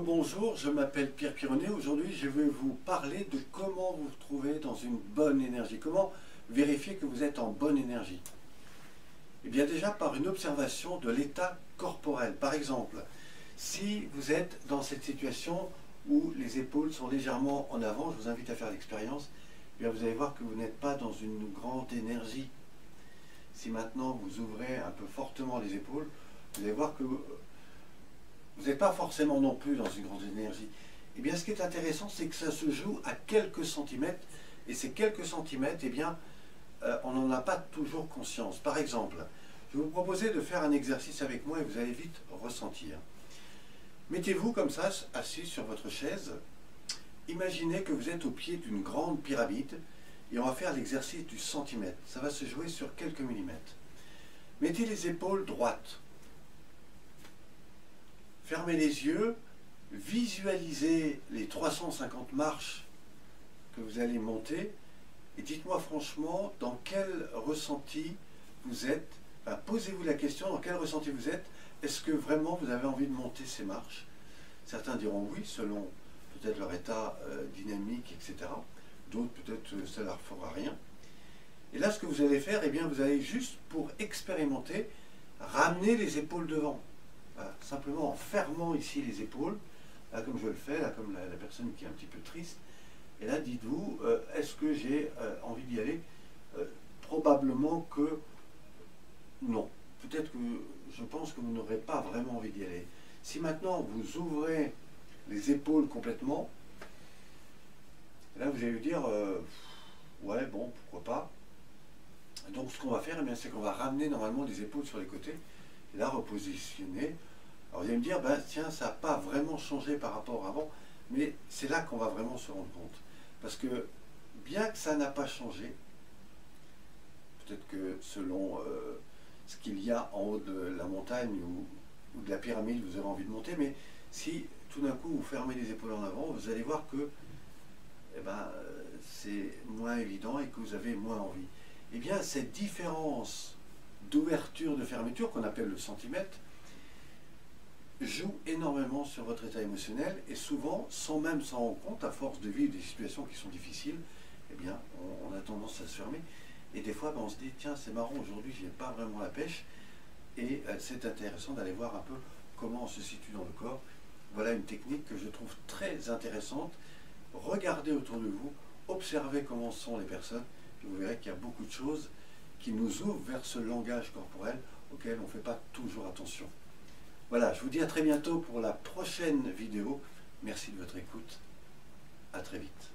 Rebonjour, je m'appelle Pierre Pironnet. Aujourd'hui, je vais vous parler de comment vous trouver dans une bonne énergie. Comment vérifier que vous êtes en bonne énergie? Eh bien déjà par une observation de l'état corporel. Par exemple, si vous êtes dans cette situation où les épaules sont légèrement en avant, je vous invite à faire l'expérience, eh bien vous allez voir que vous n'êtes pas dans une grande énergie. Si maintenant vous ouvrez un peu fortement les épaules, vous allez voir que vous n'êtes pas forcément non plus dans une grande énergie. Eh bien, ce qui est intéressant, c'est que ça se joue à quelques centimètres, et ces quelques centimètres, eh bien, on n'en a pas toujours conscience. Par exemple, je vais vous proposer de faire un exercice avec moi et vous allez vite ressentir. Mettez-vous comme ça, assis sur votre chaise. Imaginez que vous êtes au pied d'une grande pyramide et on va faire l'exercice du centimètre. Ça va se jouer sur quelques millimètres. Mettez les épaules droites. Fermez les yeux, visualisez les 350 marches que vous allez monter et dites-moi franchement dans quel ressenti vous êtes. Enfin, posez-vous la question dans quel ressenti vous êtes. Est-ce que vraiment vous avez envie de monter ces marches? Certains diront oui, selon peut-être leur état dynamique, etc. D'autres peut-être ça ne leur fera rien. Et là, ce que vous allez faire, eh bien, vous allez juste pour expérimenter, ramener les épaules devant. Voilà, simplement en fermant ici les épaules, là comme je le fais, là comme la personne qui est un petit peu triste, et là dites-vous, est-ce que j'ai envie d'y aller? Probablement que non. Peut-être que je pense que vous n'aurez pas vraiment envie d'y aller. Si maintenant vous ouvrez les épaules complètement, là vous allez lui dire, ouais bon, pourquoi pas. Donc ce qu'on va faire, eh bien, c'est qu'on va ramener normalement les épaules sur les côtés, et là repositionner. Alors vous allez me dire, ben, tiens, ça n'a pas vraiment changé par rapport à avant, mais c'est là qu'on va vraiment se rendre compte. Parce que bien que ça n'a pas changé, peut-être que selon ce qu'il y a en haut de la montagne ou de la pyramide, vous aurez envie de monter, mais si tout d'un coup vous fermez les épaules en avant, vous allez voir que eh ben, c'est moins évident et que vous avez moins envie. Eh bien, cette différence d'ouverture, de fermeture, qu'on appelle le centimètre, joue énormément sur votre état émotionnel et souvent, sans même s'en rendre compte, à force de vivre des situations qui sont difficiles, eh bien, on a tendance à se fermer. Et des fois, ben, on se dit, tiens, c'est marrant, aujourd'hui, je n'ai pas vraiment la pêche. Et c'est intéressant d'aller voir un peu comment on se situe dans le corps. Voilà une technique que je trouve très intéressante. Regardez autour de vous, observez comment sont les personnes, et vous verrez qu'il y a beaucoup de choses qui nous ouvrent vers ce langage corporel auquel on ne fait pas toujours attention. Voilà, je vous dis à très bientôt pour la prochaine vidéo. Merci de votre écoute. À très vite.